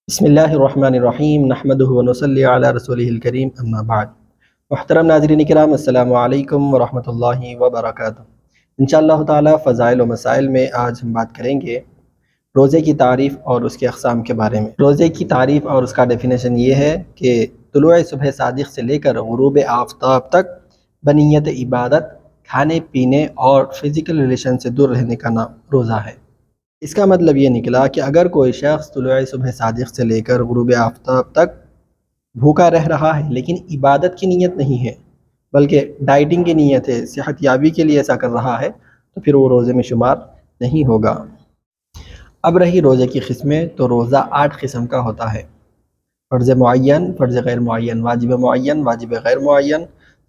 بسم اللہ الرحمن الرحیم نحمدہ ونصلی علی رسولہ الکریم اما بعد۔ محترم ناظرین کرام، السلام علیکم ورحمۃ اللہ وبرکاتہ۔ انشاءاللہ تعالی فضائل و مسائل میں آج ہم بات کریں گے روزے کی تعریف اور اس کے اقسام کے بارے میں۔ روزے کی تعریف اور اس کا ڈیفینیشن یہ ہے کہ طلوع صبح صادق سے لے کر غروب آفتاب تک بنیت عبادت، کھانے پینے اور فزیکل ریلیشن سے دور رہنے کا نام روزہ ہے۔ اس کا مطلب یہ نکلا کہ اگر کوئی شخص طلوع صبح صادق سے لے کر غروب آفتاب تک بھوکا رہ رہا ہے لیکن عبادت کی نیت نہیں ہے بلکہ ڈائٹنگ کی نیت ہے، صحت یابی کے لیے ایسا کر رہا ہے، تو پھر وہ روزے میں شمار نہیں ہوگا۔ اب رہی روزے کی قسمیں، تو روزہ 8 قسم کا ہوتا ہے: فرض معین، فرض غیر معین، واجب غیر معین،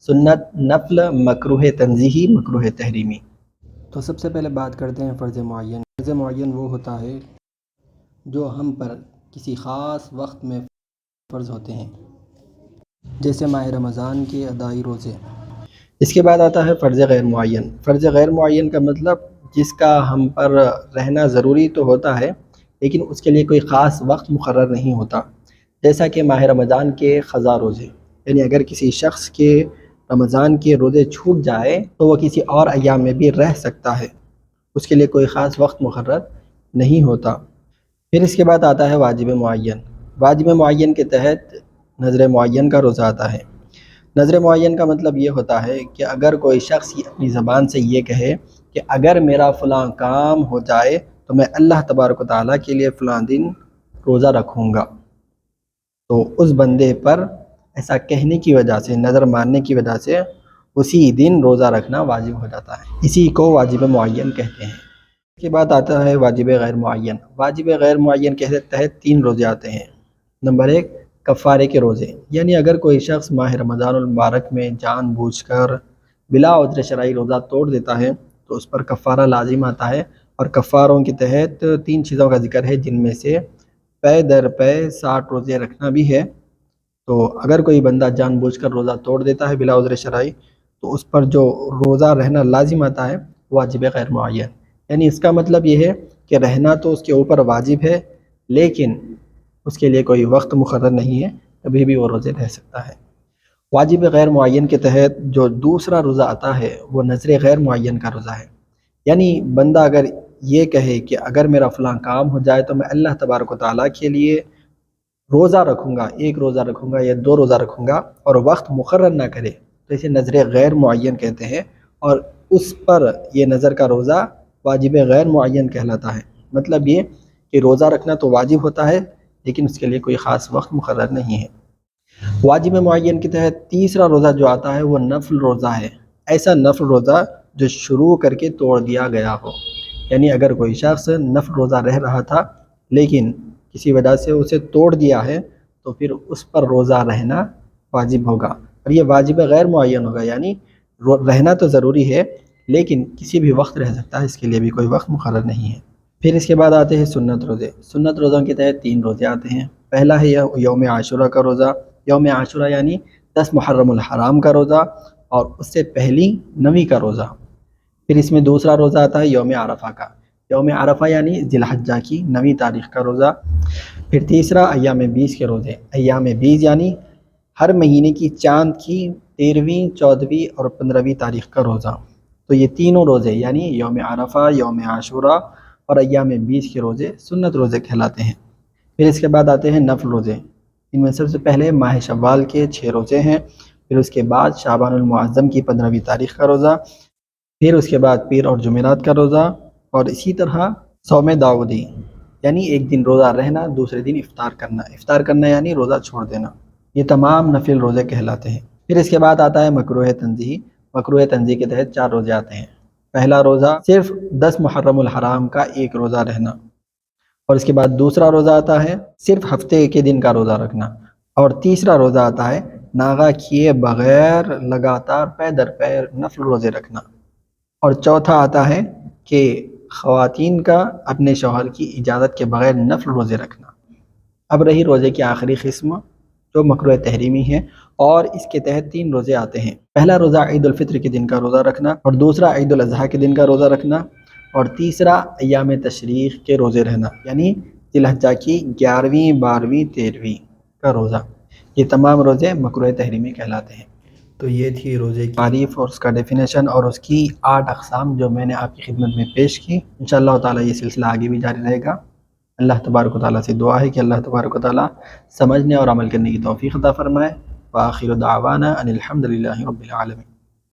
سنت، نفل، مکروہ تنزیہی، مکروہ تحریمی۔ تو سب سے پہلے بات کرتے ہیں فرض معین۔ فرض معین وہ ہوتا ہے جو ہم پر کسی خاص وقت میں فرض ہوتے ہیں، جیسے ماہ رمضان کے ادائی روزے۔ اس کے بعد آتا ہے فرض غیر معین۔ فرض غیر معین کا مطلب جس کا ہم پر رہنا ضروری تو ہوتا ہے لیکن اس کے لیے کوئی خاص وقت مقرر نہیں ہوتا، جیسا کہ ماہ رمضان کے قضا روزے۔ یعنی اگر کسی شخص کے رمضان کے روزے چھوٹ جائے تو وہ کسی اور ایام میں بھی رہ سکتا ہے، اس کے لیے کوئی خاص وقت مقرر نہیں ہوتا۔ پھر اس کے بعد آتا ہے واجب معین۔ واجب معین کے تحت نذر معین کا روزہ آتا ہے۔ نذر معین کا مطلب یہ ہوتا ہے کہ اگر کوئی شخص اپنی زبان سے یہ کہے کہ اگر میرا فلاں کام ہو جائے تو میں اللہ تبارک و تعالیٰ کے لیے فلاں دن روزہ رکھوں گا، تو اس بندے پر ایسا کہنے کی وجہ سے، نظر ماننے کی وجہ سے اسی دن روزہ رکھنا واجب ہو جاتا ہے۔ اسی کو واجب معین کہتے ہیں۔ اس کے بعد آتا ہے واجب غیر معین۔ واجب غیر معین کے تحت 3 روزے آتے ہیں۔ نمبر 1، کفارے کے روزے، یعنی اگر کوئی شخص ماہ رمضان المبارک میں جان بوجھ کر بلا عذر شرعی روزہ توڑ دیتا ہے تو اس پر کفارہ لازم آتا ہے، اور کفاروں کے تحت 3 چیزوں کا ذکر ہے، جن میں سے پے در پے 60 روزے رکھنا بھی ہے۔ تو اگر کوئی بندہ جان بوجھ کر روزہ توڑ دیتا ہے بلا عذر شرعی تو اس پر جو روزہ رہنا لازم آتا ہے واجب غیر معین۔ یعنی اس کا مطلب یہ ہے کہ رہنا تو اس کے اوپر واجب ہے لیکن اس کے لیے کوئی وقت مقرر نہیں ہے، کبھی بھی وہ روزے رہ سکتا ہے۔ واجب غیر معین کے تحت جو دوسرا روزہ آتا ہے وہ نذر غیر معین کا روزہ ہے۔ یعنی بندہ اگر یہ کہے کہ اگر میرا فلاں کام ہو جائے تو میں اللہ تبارک و تعالیٰ کے لیے روزہ رکھوں گا، 1 روزہ رکھوں گا یا 2 روزہ رکھوں گا، اور وقت مقرر نہ کرے تو اسے نذر غیر معین کہتے ہیں، اور اس پر یہ نظر کا روزہ واجب غیر معین کہلاتا ہے۔ مطلب یہ کہ روزہ رکھنا تو واجب ہوتا ہے لیکن اس کے لیے کوئی خاص وقت مقرر نہیں ہے۔ واجب معین کے تحت تیسرا روزہ جو آتا ہے وہ نفل روزہ ہے۔ ایسا نفل روزہ جو شروع کر کے توڑ دیا گیا ہو، یعنی اگر کوئی شخص نفل روزہ رہ رہا تھا لیکن کسی وجہ سے اسے توڑ دیا ہے تو پھر اس پر روزہ رہنا واجب ہوگا، اور یہ واجب غیر معین ہوگا، یعنی رہنا تو ضروری ہے لیکن کسی بھی وقت رہ سکتا ہے، اس کے لیے بھی کوئی وقت مقرر نہیں ہے۔ پھر اس کے بعد آتے ہیں سنت روزے۔ سنت روزوں کے تحت 3 روزے آتے ہیں۔ پہلا ہے یوم عاشورہ کا روزہ۔ یوم عاشورہ یعنی 10 محرم الحرام کا روزہ، اور اس سے پہلی 9ویں کا روزہ۔ پھر اس میں دوسرا روزہ آتا ہے یوم عرفہ کا۔ یوم عرفہ یعنی ذی الحجہ کی 9ویں تاریخ کا روزہ۔ پھر تیسرا ایام 20 کے روزے۔ ایام 20 یعنی ہر مہینے کی چاند کی 13ویں، 14ویں اور 15ویں تاریخ کا روزہ۔ تو یہ تینوں روزے یعنی یوم عرفہ، یوم عاشورہ اور ایام 20 کے روزے سنت روزے کہلاتے ہیں۔ پھر اس کے بعد آتے ہیں نفل روزے۔ ان میں سب سے پہلے ماہ شوال کے 6 روزے ہیں، پھر اس کے بعد شعبان المعظم کی 15ویں تاریخ کا روزہ، پھر اس کے بعد پیر اور جمعرات کا روزہ، اور اسی طرح صوم داؤدی یعنی ایک دن روزہ رہنا، دوسرے دن افطار کرنا۔ افطار کرنا یعنی روزہ چھوڑ دینا۔ یہ تمام نفل روزے کہلاتے ہیں۔ پھر اس کے بعد آتا ہے مکروہ تنزیہی۔ مکروہ تنزیہی کے تحت 4 روزے آتے ہیں۔ پہلا روزہ صرف 10 محرم الحرام کا 1 روزہ رہنا، اور اس کے بعد دوسرا روزہ آتا ہے صرف ہفتے کے دن کا روزہ رکھنا، اور تیسرا روزہ آتا ہے ناغہ کیے بغیر لگاتار پے در پے نفل روزے رکھنا، اور چوتھا آتا ہے کہ خواتین کا اپنے شوہر کی اجازت کے بغیر نفل روزے رکھنا۔ اب رہی روزے کی آخری قسم جو مکروہ تحریمی ہے، اور اس کے تحت 3 روزے آتے ہیں۔ پہلا روزہ عید الفطر کے دن کا روزہ رکھنا، اور دوسرا عید الاضحیٰ کے دن کا روزہ رکھنا، اور تیسرا ایام تشریق کے روزے رہنا، یعنی ذی الحجہ کی 11ویں 12ویں 13ویں کا روزہ، یہ تمام روزے مکروہ تحریمی کہلاتے ہیں۔ تو یہ تھی روزے کی تعریف اور اس کا ڈیفینیشن اور اس کی 8 اقسام جو میں نے آپ کی خدمت میں پیش کی۔ انشاءاللہ تعالیٰ یہ سلسلہ آگے بھی جاری رہے گا۔ اللہ تبارک و تعالیٰ سے دعا ہے کہ اللہ تبارک و تعالیٰ سمجھنے اور عمل کرنے کی توفیق عطا فرمائے۔ وآخر دعوانا ان الحمد للہ رب العالمین۔